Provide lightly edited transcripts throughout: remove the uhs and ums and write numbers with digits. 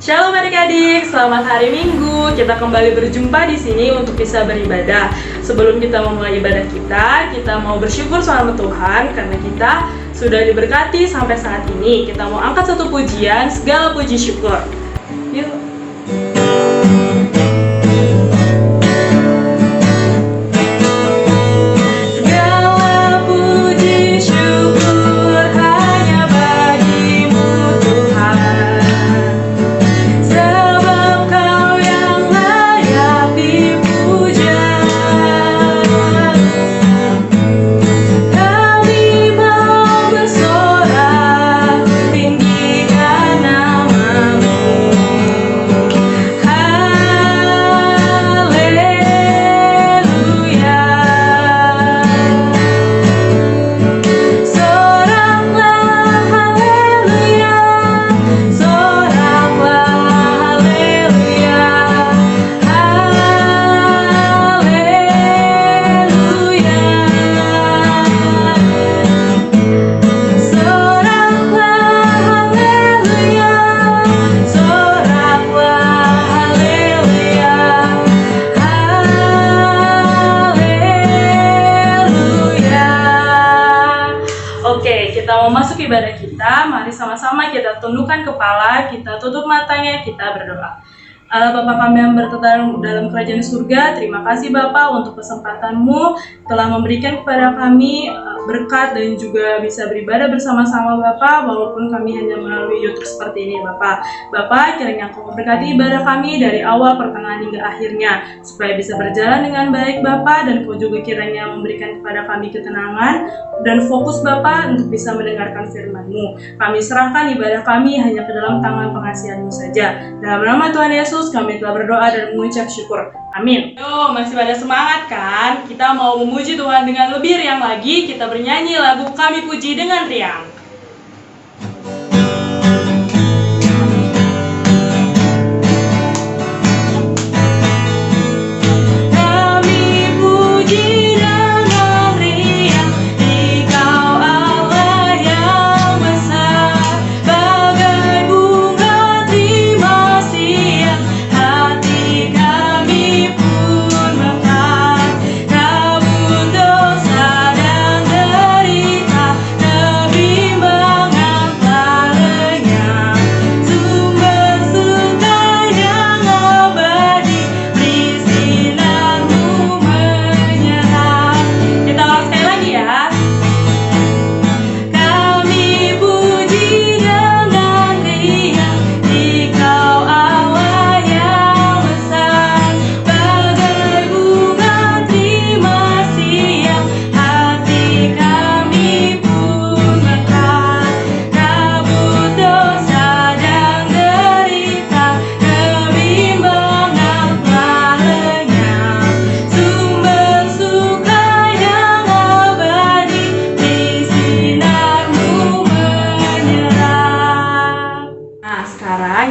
Shalom adik-adik, selamat hari Minggu. Kita kembali berjumpa di sini untuk bisa beribadah. Sebelum kita memulai ibadah kita mau bersyukur sama Tuhan karena kita sudah diberkati sampai saat ini. Kita mau angkat satu pujian, segala puji syukur. Yuk. Kita mau masuk ibadah kita, mari sama-sama kita tundukkan kepala, kita tutup matanya, kita berdoa. Allah Bapa kami yang bertetap dalam kerajaan surga, terima kasih Bapa untuk kesempatan-Mu telah memberikan kepada kami berkat dan juga bisa beribadah bersama-sama Bapa, walaupun kami hanya melalui YouTube seperti ini Bapa. Bapa, kiranya Engkau memberkati ibadah kami dari awal, pertengahan hingga akhirnya, supaya bisa berjalan dengan baik Bapa, dan Engkau juga kiranya memberikan kepada kami ketenangan dan fokus Bapa untuk bisa mendengarkan firman-Mu. Kami serahkan ibadah kami hanya ke dalam tangan pengasihan-Mu saja. Dalam nama Tuhan Yesus kami telah berdoa dan mengucap syukur. Amin. Yo, masih pada semangat kan? Kita mau memuji Tuhan dengan lebih riang lagi. Kita bernyanyi lagu Kami Puji dengan riang.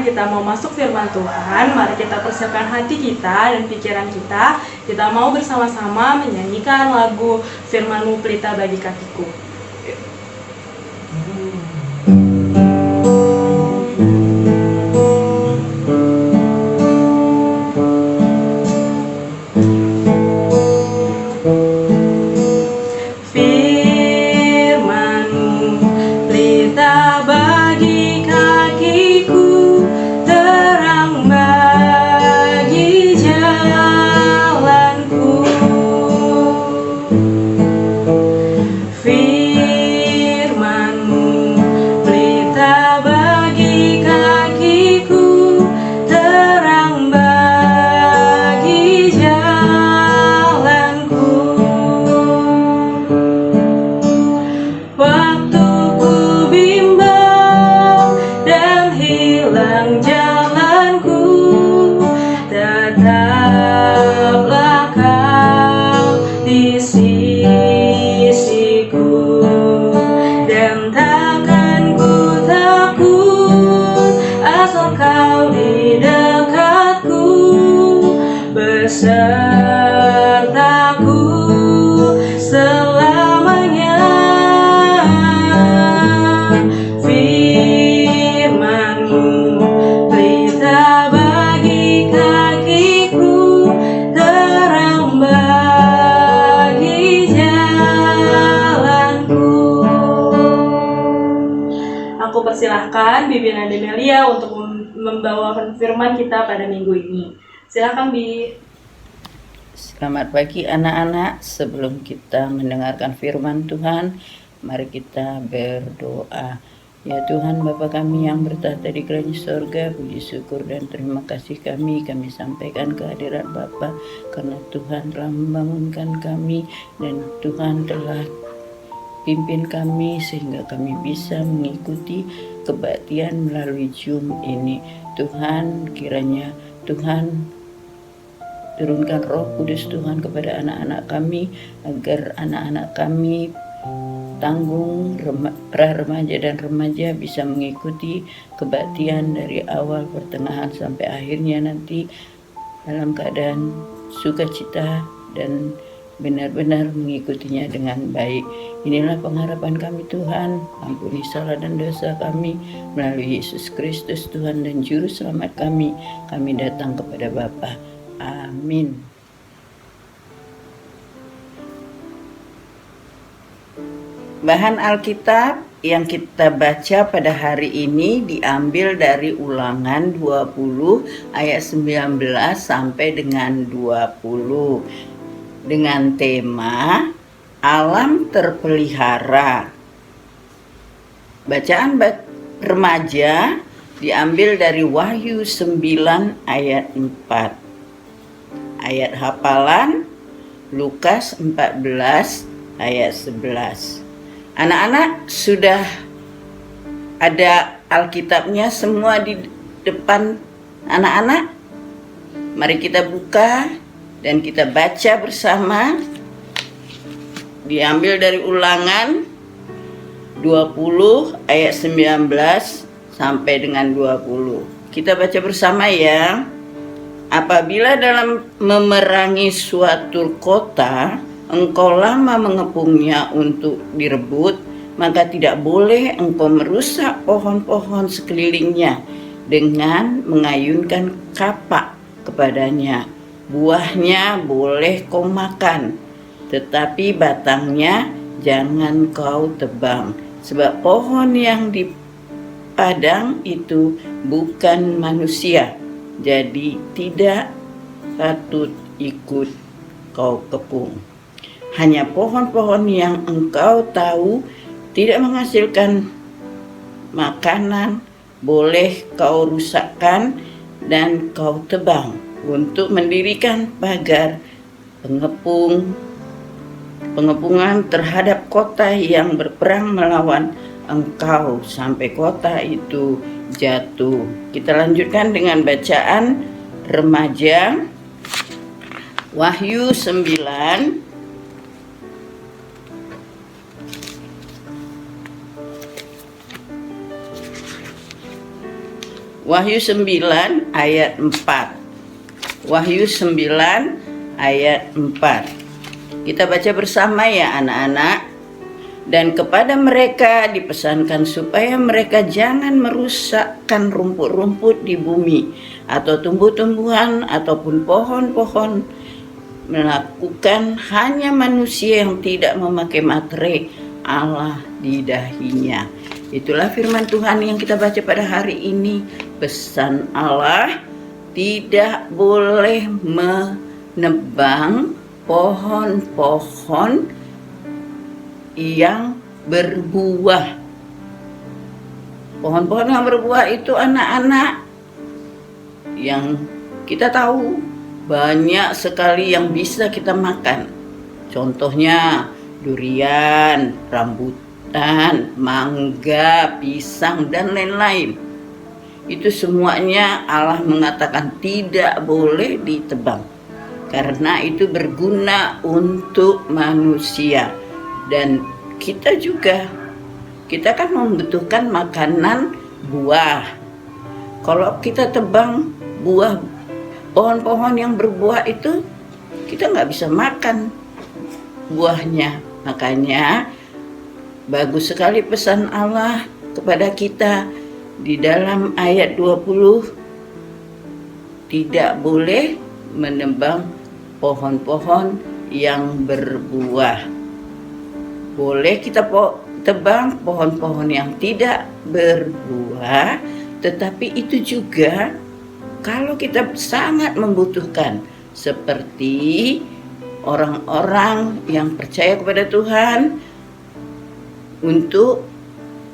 Kita mau masuk firman Tuhan, mari kita persiapkan hati kita dan pikiran kita. Kita mau bersama-sama menyanyikan lagu Firman-Mu Pelita Bagi Kakiku. Free. persilakan Bibi Nanda Melia untuk membawakan firman kita pada minggu ini. Silakan Bi. Selamat pagi anak-anak. Sebelum kita mendengarkan firman Tuhan, mari kita berdoa. Ya Tuhan Bapa kami yang bertahta di kerajaan surga, puji syukur dan terima kasih kami sampaikan kehadiran Bapa, karena Tuhan telah membangunkan kami dan Tuhan telah pimpin kami sehingga kami bisa mengikuti kebaktian melalui Zoom ini. Tuhan, kiranya Tuhan turunkan Roh Kudus Tuhan kepada anak-anak kami, agar anak-anak kami tanggung, remaja dan remaja bisa mengikuti kebaktian dari awal, pertengahan sampai akhirnya nanti dalam keadaan sukacita dan benar-benar mengikutinya dengan baik. Inilah pengharapan kami Tuhan, ampuni salah dan dosa kami melalui Yesus Kristus Tuhan dan Juru Selamat kami. Kami datang kepada Bapa. Amin. Bahan Alkitab yang kita baca pada hari ini diambil dari Ulangan 20 ayat 19 sampai dengan 20 dengan tema Alam Terpelihara. Bacaan remaja diambil dari Wahyu 9 ayat 4. Ayat hafalan Lukas 14 ayat 11. Anak-anak sudah ada Alkitabnya semua di depan anak-anak? Mari kita buka dan kita baca bersama. Diambil dari Ulangan 20 ayat 19 sampai dengan 20. Kita baca bersama ya. Apabila dalam memerangi suatu kota engkau lama mengepungnya untuk direbut, maka tidak boleh engkau merusak pohon-pohon sekelilingnya dengan mengayunkan kapak kepadanya. Buahnya boleh kau makan, tetapi batangnya jangan kau tebang, sebab pohon yang di padang itu bukan manusia, jadi tidak patut ikut kau kepung. Hanya pohon-pohon yang engkau tahu tidak menghasilkan makanan boleh kau rusakkan dan kau tebang untuk mendirikan pagar pengepungan terhadap kota yang berperang melawan engkau sampai kota itu jatuh. Kita lanjutkan dengan bacaan remaja Wahyu 9 Wahyu 9 ayat 4. Wahyu 9 ayat 4. Kita baca bersama ya anak-anak. Dan kepada mereka dipesankan supaya mereka jangan merusakkan rumput-rumput di bumi atau tumbuh-tumbuhan ataupun pohon-pohon, melakukan hanya manusia yang tidak memakai materai Allah di dahinya. Itulah firman Tuhan yang kita baca pada hari ini. Pesan Allah, tidak boleh menebang pohon-pohon yang berbuah. Pohon-pohon yang berbuah itu anak-anak, yang kita tahu banyak sekali yang bisa kita makan. Contohnya durian, rambutan, mangga, pisang, dan lain-lain. Itu semuanya Allah mengatakan tidak boleh ditebang, karena itu berguna untuk manusia. Dan kita kan membutuhkan makanan buah. Kalau kita tebang buah, pohon-pohon yang berbuah itu, kita nggak bisa makan buahnya. Makanya bagus sekali pesan Allah kepada kita di dalam ayat 20, tidak boleh menebang pohon-pohon yang berbuah. Boleh kita tebang pohon-pohon yang tidak berbuah, tetapi itu juga kalau kita sangat membutuhkan, seperti orang-orang yang percaya kepada Tuhan, untuk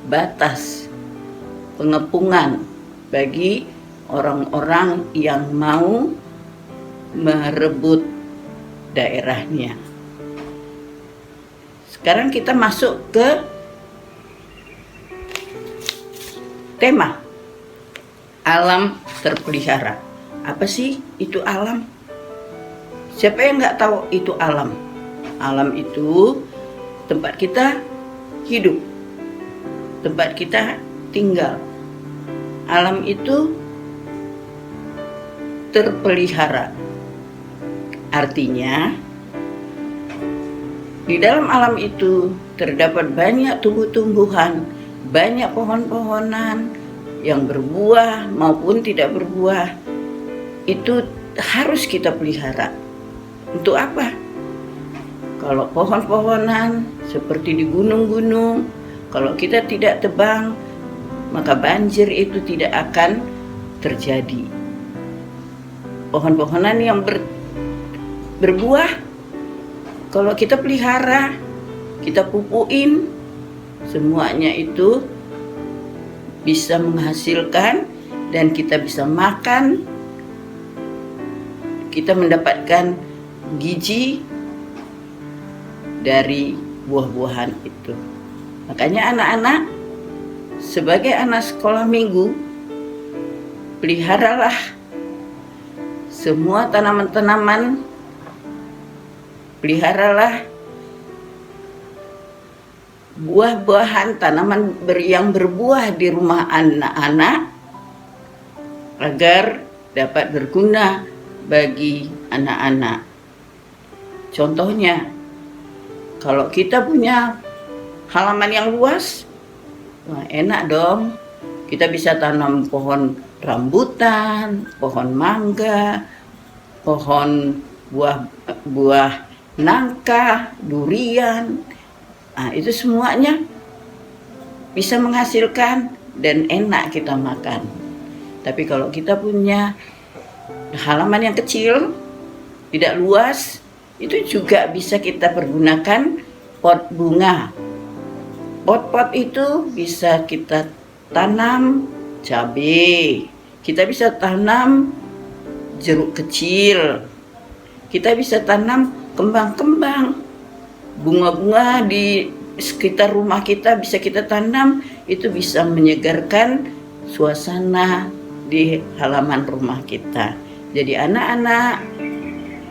batas pengepungan bagi orang-orang yang mau merebut daerahnya. Sekarang kita masuk ke tema alam terpelihara. Apa sih itu alam? Siapa yang nggak tahu itu alam? Alam itu tempat kita hidup, tempat kita tinggal. Alam itu terpelihara. Artinya, di dalam alam itu terdapat banyak tumbuh-tumbuhan, banyak pohon-pohonan yang berbuah maupun tidak berbuah. Itu harus kita pelihara. Untuk apa? Kalau pohon-pohonan seperti di gunung-gunung, kalau kita tidak tebang, maka banjir itu tidak akan terjadi. Pohon-pohonan yang berbuah, kalau kita pelihara, kita pupuin, semuanya itu bisa menghasilkan dan kita bisa makan, kita mendapatkan gizi dari buah-buahan itu. Makanya anak-anak, sebagai anak sekolah minggu, peliharalah semua tanaman-tanaman, peliharalah buah-buahan, tanaman yang berbuah di rumah anak-anak agar dapat berguna bagi anak-anak. Contohnya, kalau kita punya halaman yang luas, wah enak dong. Kita bisa tanam pohon rambutan, pohon mangga, pohon buah nangka, durian. Nah, itu semuanya bisa menghasilkan dan enak kita makan. Tapi kalau kita punya halaman yang kecil, tidak luas, itu juga bisa kita pergunakan pot bunga. Pot-pot itu bisa kita tanam cabai, kita bisa tanam jeruk kecil, kita bisa tanam kembang-kembang, bunga-bunga di sekitar rumah kita bisa kita tanam, itu bisa menyegarkan suasana di halaman rumah kita. Jadi anak-anak,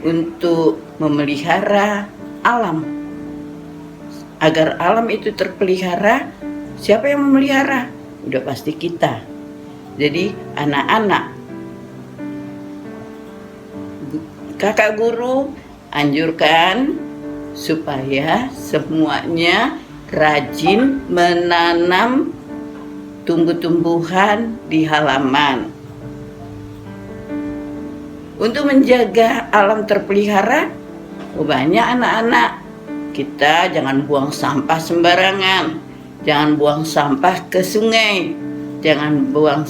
untuk memelihara alam, agar alam itu terpelihara, siapa yang memelihara? Udah pasti kita. Jadi anak-anak, kakak guru anjurkan supaya semuanya rajin menanam tumbuh-tumbuhan di halaman. Untuk menjaga alam terpelihara, banyak anak-anak, kita jangan buang sampah sembarangan, jangan buang sampah ke sungai, jangan buang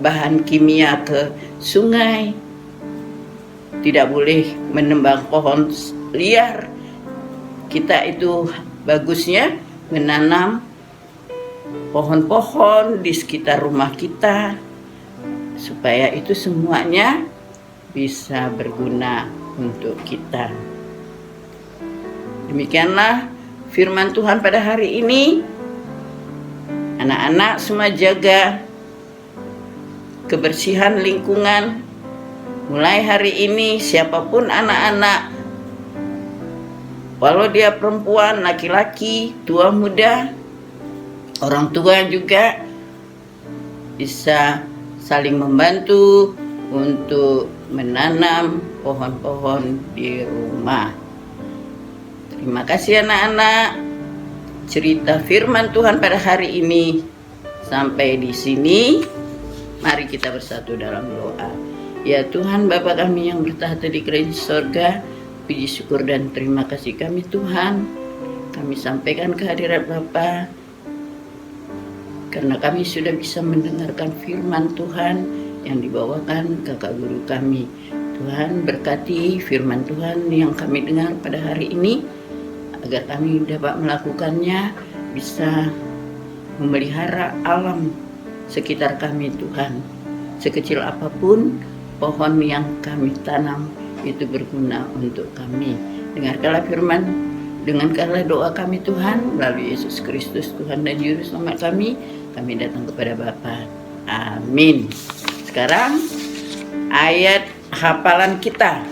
bahan kimia ke sungai, tidak boleh menebang pohon liar. Kita itu bagusnya menanam pohon-pohon di sekitar rumah kita, supaya itu semuanya bisa berguna untuk kita. Demikianlah firman Tuhan pada hari ini. Anak-anak semua jaga kebersihan lingkungan. Mulai hari ini, siapapun anak-anak, walau dia perempuan, laki-laki, tua, muda, orang tua juga bisa saling membantu untuk menanam pohon-pohon di rumah. Terima kasih anak-anak. Cerita firman Tuhan pada hari ini sampai di sini. Mari kita bersatu dalam doa. Ya Tuhan, Bapa kami yang bertahta di kerajaan sorga, puji syukur dan terima kasih kami Tuhan, kami sampaikan ke hadirat Bapa, karena kami sudah bisa mendengarkan firman Tuhan yang dibawakan kakak guru kami. Tuhan berkati firman Tuhan yang kami dengar pada hari ini, agar kami dapat melakukannya, bisa memelihara alam sekitar kami Tuhan. Sekecil apapun pohon yang kami tanam itu berguna untuk kami. Dengarkanlah firman, dengarkanlah doa kami Tuhan, melalui Yesus Kristus Tuhan dan Juru Selamat kami datang kepada Bapa. Amin. Sekarang ayat hafalan kita.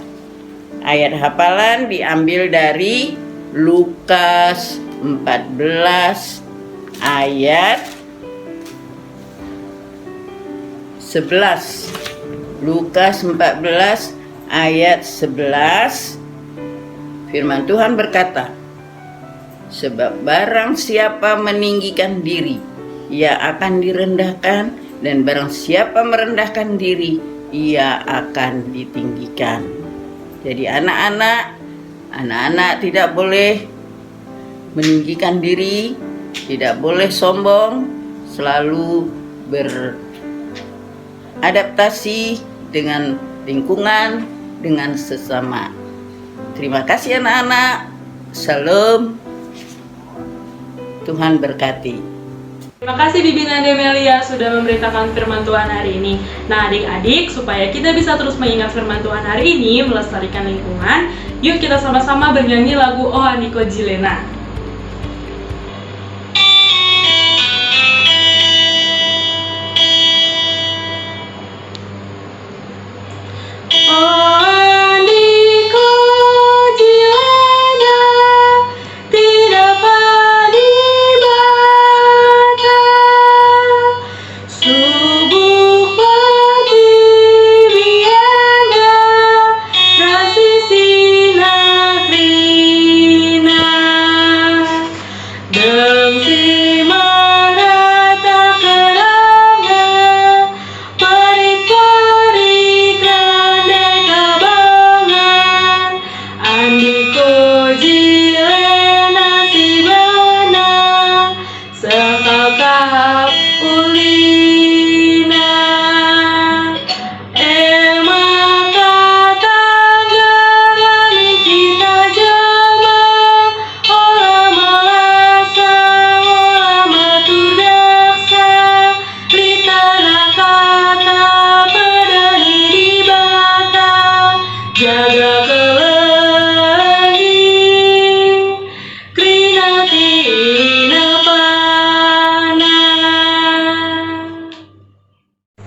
Ayat hafalan diambil dari Lukas 14 ayat 11. Lukas 14 ayat 11. Firman Tuhan berkata, sebab barang siapa meninggikan diri, ia akan direndahkan, dan barang siapa merendahkan diri, ia akan ditinggikan. Jadi anak-anak tidak boleh meninggikan diri, tidak boleh sombong, selalu beradaptasi dengan lingkungan, dengan sesama. Terima kasih anak-anak. Salam. Tuhan berkati. Terima kasih Bibi Nanda Melia sudah memberitakan firman Tuhan hari ini. Nah adik-adik, supaya kita bisa terus mengingat firman Tuhan hari ini, melestarikan lingkungan, yuk kita sama-sama bernyanyi lagu Oh Aniko Jilena.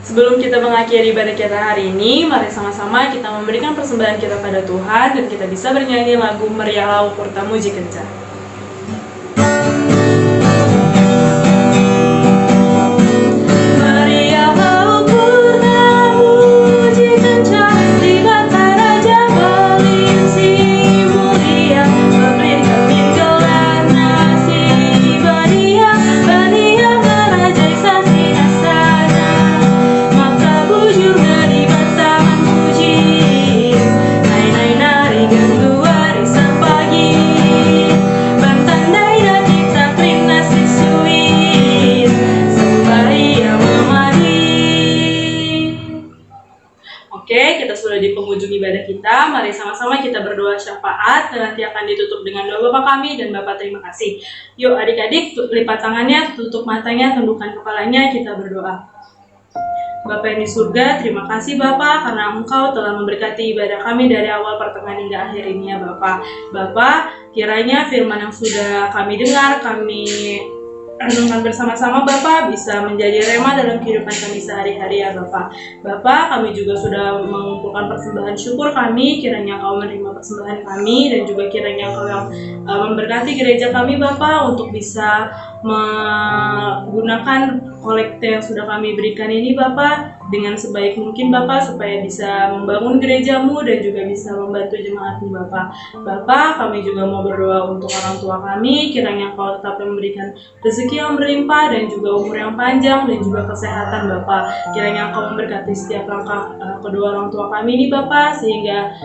Sebelum kita mengakhiri ibadah kita hari ini, mari sama-sama kita memberikan persembahan kita pada Tuhan dan kita bisa bernyanyi lagu Meriahlah Purta Muji Kencang. Oke, kita sudah di penghujung ibadah kita. Mari sama-sama kita berdoa syafaat dan nanti akan ditutup dengan doa Bapa kami dan Bapa terima kasih. Yuk adik-adik, lipat tangannya, tutup matanya, tundukkan kepalanya, kita berdoa. Bapa yang di surga, terima kasih Bapa karena Engkau telah memberkati ibadah kami dari awal pertengahan hingga akhir ini ya Bapa. Bapa, kiranya firman yang sudah kami dengar, kami renungkan bersama-sama Bapak bisa menjadi rema dalam kehidupan kami sehari-hari ya Bapak. Bapak, kami juga sudah mengumpulkan persembahan syukur kami, kiranya Kau menerima persembahan kami dan juga kiranya Kau yang memberkati gereja kami Bapak untuk bisa menggunakan kolekte yang sudah kami berikan ini Bapak dengan sebaik mungkin Bapak, supaya bisa membangun gerejamu dan juga bisa membantu jemaatmu Bapak. Bapak, kami juga mau berdoa untuk orang tua kami, kiranya Engkau tetap memberikan rezeki yang berlimpah dan juga umur yang panjang dan juga kesehatan Bapak. Kiranya Engkau memberkati setiap langkah kedua orang tua kami ini Bapak, sehingga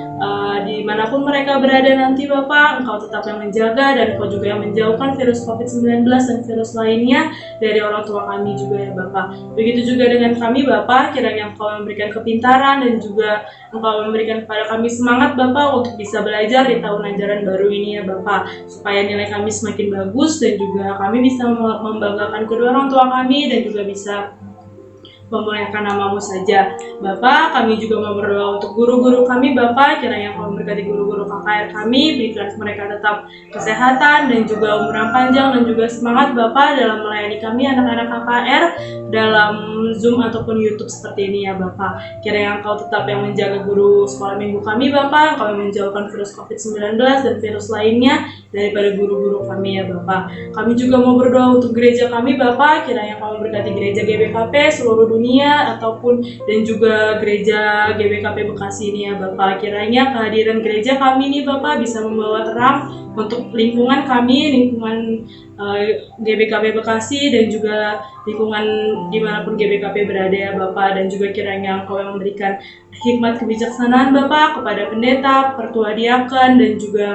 dimanapun mereka berada nanti Bapak, Engkau tetap yang menjaga dan Engkau juga yang menjauhkan virus COVID-19 dan virus lainnya dari orang tua kami juga ya Bapak. Begitu juga dengan kami Bapak, kiranya Engkau memberikan kepintaran dan juga Engkau memberikan kepada kami semangat Bapak untuk bisa belajar di tahun ajaran baru ini ya Bapak, supaya nilai kami semakin bagus dan juga kami bisa membanggakan kedua orang tua kami dan juga bisa memuliakan namamu saja. Bapak, kami juga mau berdoa untuk guru-guru kami Bapak, kiranya Engkau memberkati guru-guru KKR kami, berikan mereka tetap kesehatan dan juga umur yang panjang dan juga semangat Bapak dalam melayani kami anak-anak KKR dalam Zoom ataupun YouTube seperti ini ya Bapak. Kiranya Engkau tetap yang menjaga guru sekolah minggu kami Bapak, Engkau yang menjauhkan virus COVID-19 dan virus lainnya daripada guru-guru kami ya Bapak. Kami juga mau berdoa untuk gereja kami Bapak, kiranya Engkau memberkati gereja GBKP seluruh dunia ataupun dan juga gereja GBKP Bekasi ini ya Bapak. Kiranya kehadiran gereja kami ini Bapak bisa membawa terang untuk lingkungan kami, lingkungan GBKP Bekasi dan juga lingkungan dimanapun GBKP berada ya Bapak. Dan juga kiranya Engkau yang memberikan hikmat kebijaksanaan Bapak kepada pendeta, pertua diaken dan juga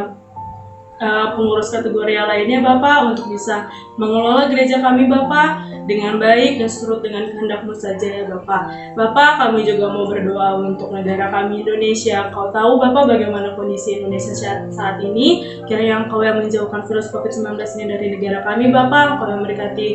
pengurus kategori lainnya Bapak, untuk bisa mengelola gereja kami Bapak dengan baik dan seturut dengan kehendak-Mu saja ya Bapak. Bapak, kami juga mau berdoa untuk negara kami Indonesia. Kau tahu Bapak bagaimana kondisi Indonesia saat ini. Kiranya Engkau yang menjauhkan virus COVID-19 ini dari negara kami Bapak. Engkau yang memberkati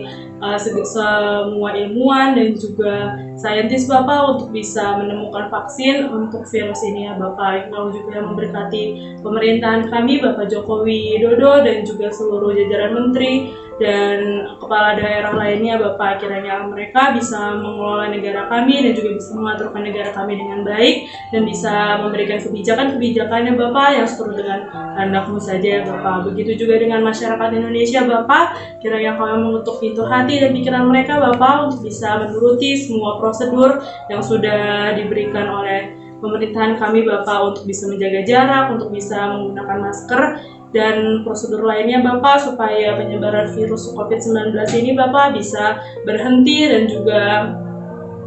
semua ilmuwan dan juga saintis Bapak untuk bisa menemukan vaksin untuk virus ini ya Bapak. Engkau juga yang memberkati pemerintahan kami Bapak Jokowi Widodo dan juga seluruh jajaran menteri dan kepala daerah lainnya Bapak. Kiranya mereka bisa mengelola negara kami dan juga bisa mengaturkan negara kami dengan baik dan bisa memberikan kebijakan-kebijakannya Bapak yang seturut dengan kehendak-Mu saja ya Bapak. Begitu juga dengan masyarakat Indonesia Bapak, kiranya Kau mengutuk pintu hati dan pikiran mereka Bapak untuk bisa menuruti semua prosedur yang sudah diberikan oleh pemerintahan kami Bapak, untuk bisa menjaga jarak, untuk bisa menggunakan masker dan prosedur lainnya Bapak, supaya penyebaran virus COVID-19 ini Bapak bisa berhenti dan juga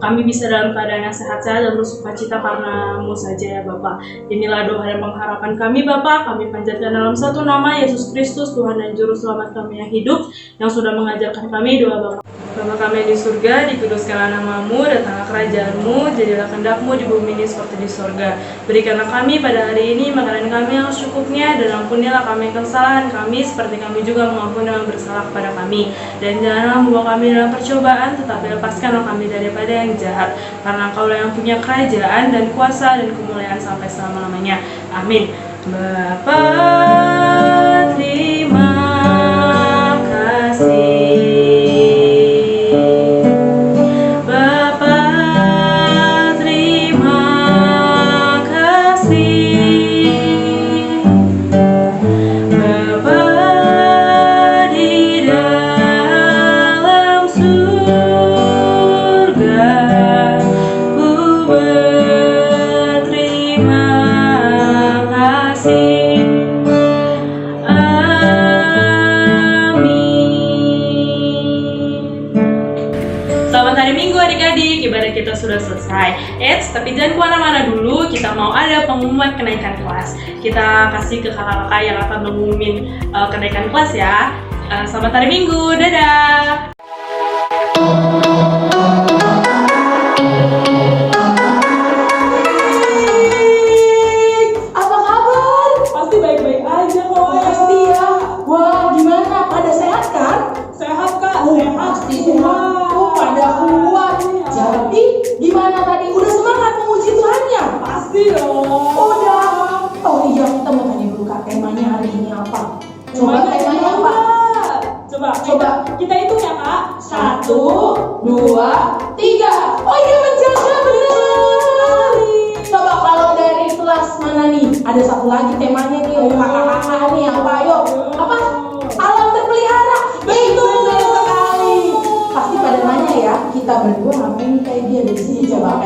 kami bisa dalam keadaan yang sehat-sehat dan bersukacita karena-Mu saja ya Bapak. Inilah doa dan pengharapan kami Bapak, kami panjatkan dalam satu nama Yesus Kristus, Tuhan dan Juru Selamat kami yang hidup, yang sudah mengajarkan kami doa Bapak. Bapa kami yang di surga, dikuduskanlah nama-Mu, datanglah kerajaan-Mu, jadilah kehendak-Mu di bumi ini seperti di surga. Berikanlah kami pada hari ini makanan kami yang secukupnya, dan ampunilah kami kesalahan kami, seperti kami juga mengampuni yang bersalah kepada kami. Dan janganlah membawa kami dalam percobaan, tetapi lepaskanlah kami daripada yang jahat. Karena Engkaulah yang punya kerajaan dan kuasa dan kemuliaan sampai selama-lamanya. Amin. Bapa, terima kasih. Ibadah kita sudah selesai. Tapi jangan kemana-mana dulu, kita mau ada pengumuman kenaikan kelas. Kita kasih ke kakak-kakak yang akan mengumumin kenaikan kelas ya. Selamat hari Minggu, dadah! Apa kabar? Pasti baik-baik aja kok. Pasti ya. Wah, gimana? Pada sehat kan? Sehat Kak, Oh, sehat. pasti sehat. Oh, pada kuat. Jadi, gimana tadi? Udah semangat memuji Tuhannya? Pasti dong. Udah. Oh iya, kita mau tanya dulu Kak, temanya hari ini apa? Coba temanya apa? Coba. Kita hitung ya Kak. 1, 2, 3. Oh iya, menjaga benar. Coba kalau dari kelas mana nih? Ada satu lagi temanya nih, kakak-kakak nih apa? Ayo, apa? Alam terpelihara. Betul sekali. Pasti pada nanya ya, kita berdua ngapain nih kayak dia di sini, coba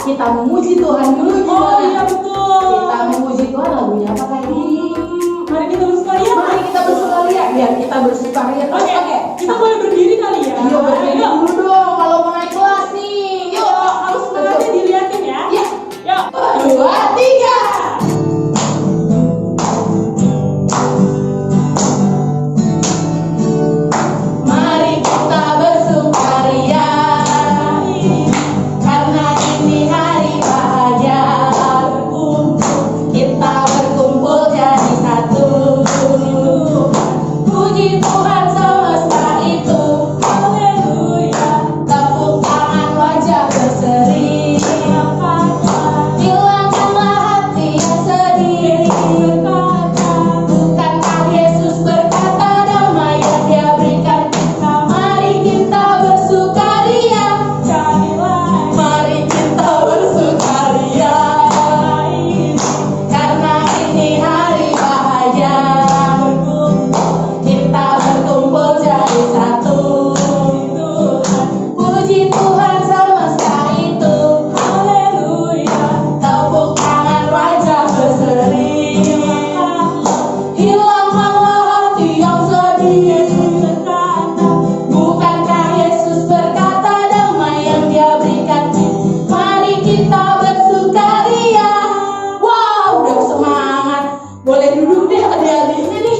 kita memuji Tuhan dulu gimana? Oh iya betul. Kita memuji Tuhan, lagunya apa kayak ini? Mari kita bersukaria. Mari kita bersukaria, biar kita bersukaria. Oke, kita boleh berdiri kali ya. Ayo berdiri dulu dong kalau mau naik kelas nih. Yuk, Harus semangatnya dilihatin ya. ya. Yuk. 2, 3. Mari kita bersukaria karena ini hari bahagia. Kita berkumpul jadi satu. Puji Tuhan semesta itu. Haleluya. Tepuk tangan wajah berseri. Hilangkanlah hati yang sedih. Bukankah Yesus berkata damai yang Dia berikan kita? Mari kita bersukaria. Mari kita bersukaria karena ini hari bahagia. Kita berkumpul jadi satu. Puji Tuhan semesta itu. Haleluya. Tepuk tangan wajah berseri. Hilangkanlah hati yang sedih. Bukankah Yesus berkata damai yang Dia berikan? Mari kita bersukaria. Wow, udah semangat. Boleh duduk deh adik-adiknya nih.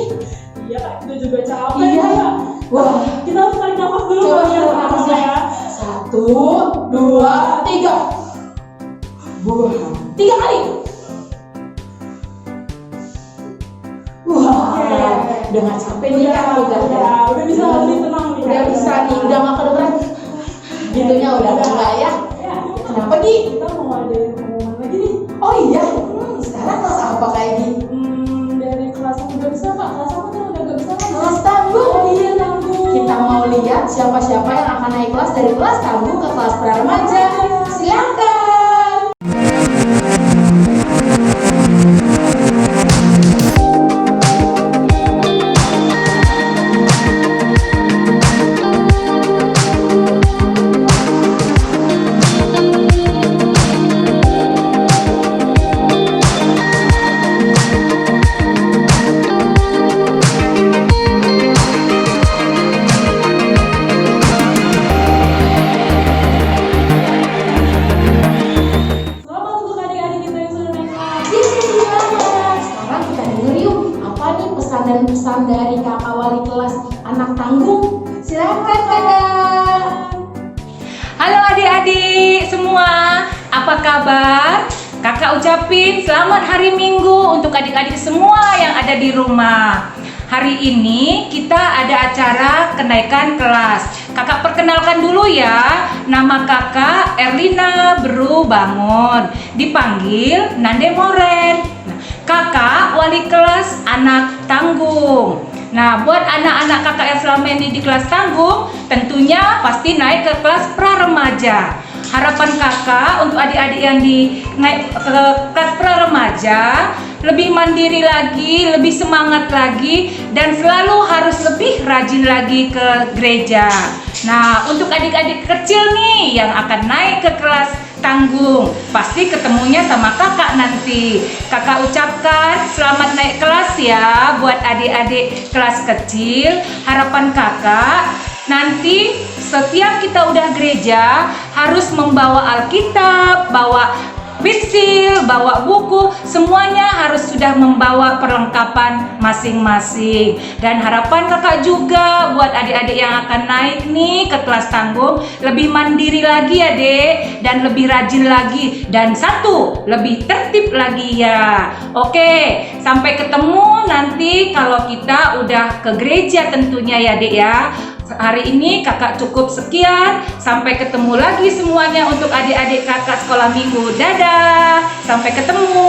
Iya Kak, kita juga capek. Iya. Kak. Wah, Kita harus tarik nafas dulu. coba Kak, ya. kita nafas ya. 1, 2, 3. Buang. 3 kali. Wah, udah gak capek nih Kak, Udah bisa lebih tenang nih. udah bisa nih, udah gak kedengeran. Gitunya udah enggak ya? Ya, Kenapa Gi? kita mau ada pengumuman lagi nih. Oh iya, sekarang kelas apa kayak Gi? Dari kelas yang udah bisa Kak. Kelas apa tuh udah gak bisa kan? Kelas tanggung. Oh iya tanggung. Kita mau lihat siapa-siapa yang akan naik kelas dari kelas tanggung ke kelas pra remaja. Silakan. Selamat untuk adik-adik kita yang sudah naik kelas. Sekarang kita denger yuk, apa nih pesan dan pesan dari kakak wali kelas anak tanggung? Silakan kakak. Halo adik-adik semua, apa kabar? Kakak ucapin selamat hari Minggu untuk adik-adik semua yang ada di rumah. Hari ini kita ada acara kenaikan kelas. Kakak perkenalkan dulu ya. Nama kakak Erlina Beru Bangun, dipanggil Nande Moren. Nah, kakak wali kelas anak tanggung. Nah, buat anak-anak kakak yang selama ini di kelas tanggung, tentunya pasti naik ke kelas pra remaja. Harapan kakak untuk adik-adik yang naik ke kelas pra remaja lebih mandiri lagi, lebih semangat lagi, dan selalu harus lebih rajin lagi ke gereja. Nah, untuk adik-adik kecil nih yang akan naik ke kelas tanggung, pasti ketemunya sama kakak nanti. Kakak ucapkan selamat naik kelas ya buat adik-adik kelas kecil. Harapan kakak nanti setiap kita udah gereja harus membawa Alkitab, bawa pensil, bawa buku, semuanya harus sudah membawa perlengkapan masing-masing. Dan harapan kakak juga buat adik-adik yang akan naik nih ke kelas tanggung, lebih mandiri lagi ya dek, dan lebih rajin lagi, dan satu, lebih tertib lagi ya. Oke, sampai ketemu nanti kalau kita udah ke gereja tentunya ya dek ya. Hari ini kakak cukup sekian. Sampai ketemu lagi semuanya untuk adik-adik kakak sekolah minggu. Dadah, sampai ketemu.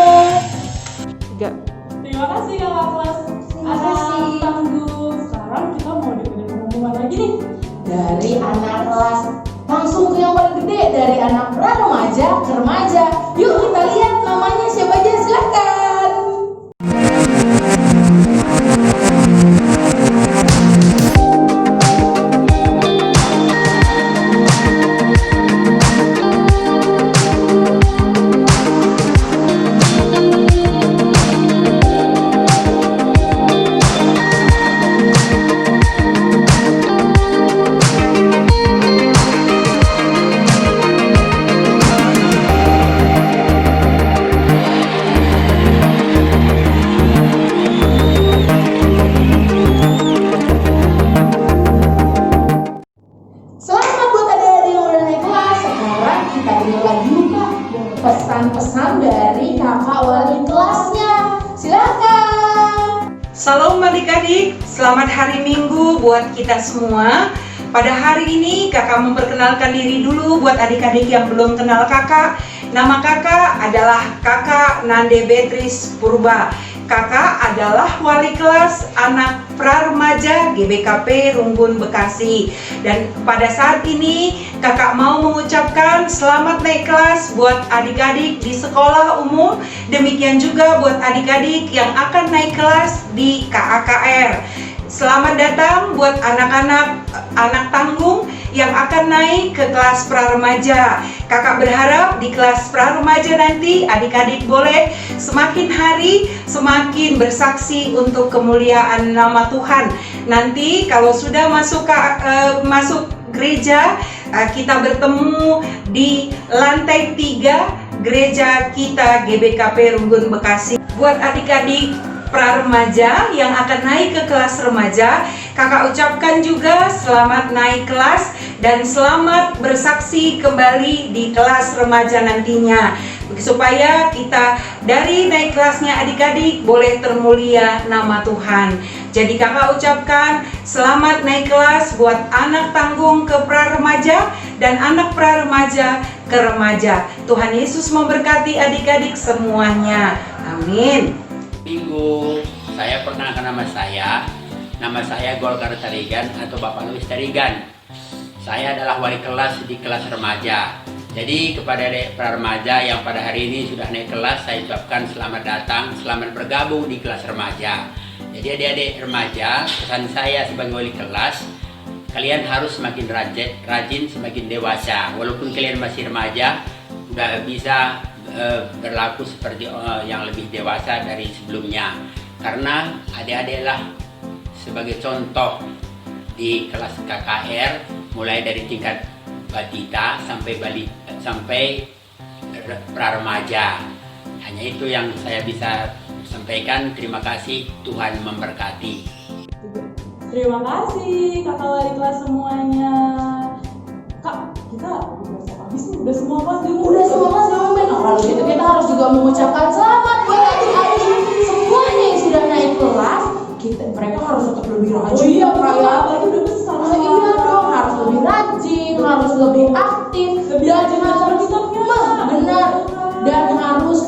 Terima kasih kakak kelas anak tanggung. Sekarang kita mau dengerin pengumuman lagi nih. Dari anak kelas langsung ke yang paling gede, dari anak pra remaja ke remaja. Yuk kita lihat namanya siapa aja, silakan. adik-adik, selamat hari Minggu buat kita semua. Pada hari ini kakak memperkenalkan diri dulu buat adik-adik yang belum kenal kakak. Nama kakak adalah Kakak Nande Beatrice Purba. Kakak adalah wali kelas anak pra-remaja GBKP Runggun Bekasi. Dan pada saat ini kakak mau mengucapkan selamat naik kelas buat adik-adik di sekolah umum. Demikian juga buat adik-adik yang akan naik kelas di KAKR. Selamat datang buat anak-anak anak tanggung yang akan naik ke kelas pra-remaja. Kakak berharap di kelas pra-remaja nanti adik-adik boleh semakin hari semakin bersaksi untuk kemuliaan nama Tuhan. Nanti kalau sudah masuk gereja, kita bertemu di lantai 3 gereja kita GBKP Runggun Bekasi. Buat adik-adik pra-remaja yang akan naik ke kelas remaja, kakak ucapkan juga selamat naik kelas dan selamat bersaksi kembali di kelas remaja nantinya, supaya kita dari naik kelasnya adik-adik boleh termulia nama Tuhan. Jadi kakak ucapkan selamat naik kelas buat anak tanggung ke pra-remaja dan anak pra-remaja ke remaja. Tuhan Yesus memberkati adik-adik semuanya. Amin. Minggu, saya perkenalkan nama saya Golkar Tarigan atau Bapak Louis Tarigan. Saya adalah wali kelas di kelas remaja. Jadi kepada adik pra-remaja yang pada hari ini sudah naik kelas, saya ucapkan selamat datang, selamat bergabung di kelas remaja. Jadi adik-adik remaja, pesan saya sebagai wali kelas, kalian harus semakin rajin, semakin dewasa. Walaupun kalian masih remaja, udah bisa berlaku seperti yang lebih dewasa dari sebelumnya, karena adik-adiklah sebagai contoh di kelas KKR, mulai dari tingkat batita sampai pra-remaja. Hanya itu yang saya bisa sampaikan. Terima kasih, Tuhan memberkati. Terima kasih kakak wali kelas semuanya. Kak, kita udah semua kelas di Nah, kalau gitu kita harus juga mengucapkan selamat buat adik-adik semuanya yang sudah naik kelas. Mereka harus tetap lebih rajin. Iya, kayak itu udah besar. iya dong, harus lebih rajin, harus lebih aktif, Lebih dan rajin baca Alkitabnya. benar, dan harus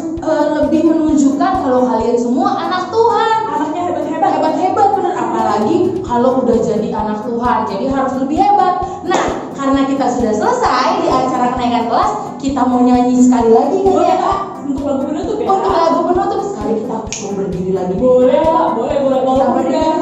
lebih menunjukkan kalau kalian semua anak Tuhan. Anaknya hebat-hebat. Hebat-hebat bener, apalagi kalau udah jadi anak Tuhan, jadi harus lebih hebat. Nah, karena kita sudah selesai di acara kenaikan kelas, kita mau nyanyi sekali lagi kan ya Kak? Untuk lagu penutup ya. Untuk lagu penutup sekali kita mau berdiri lagi. Boleh, Kak. Boleh. Kita berdiri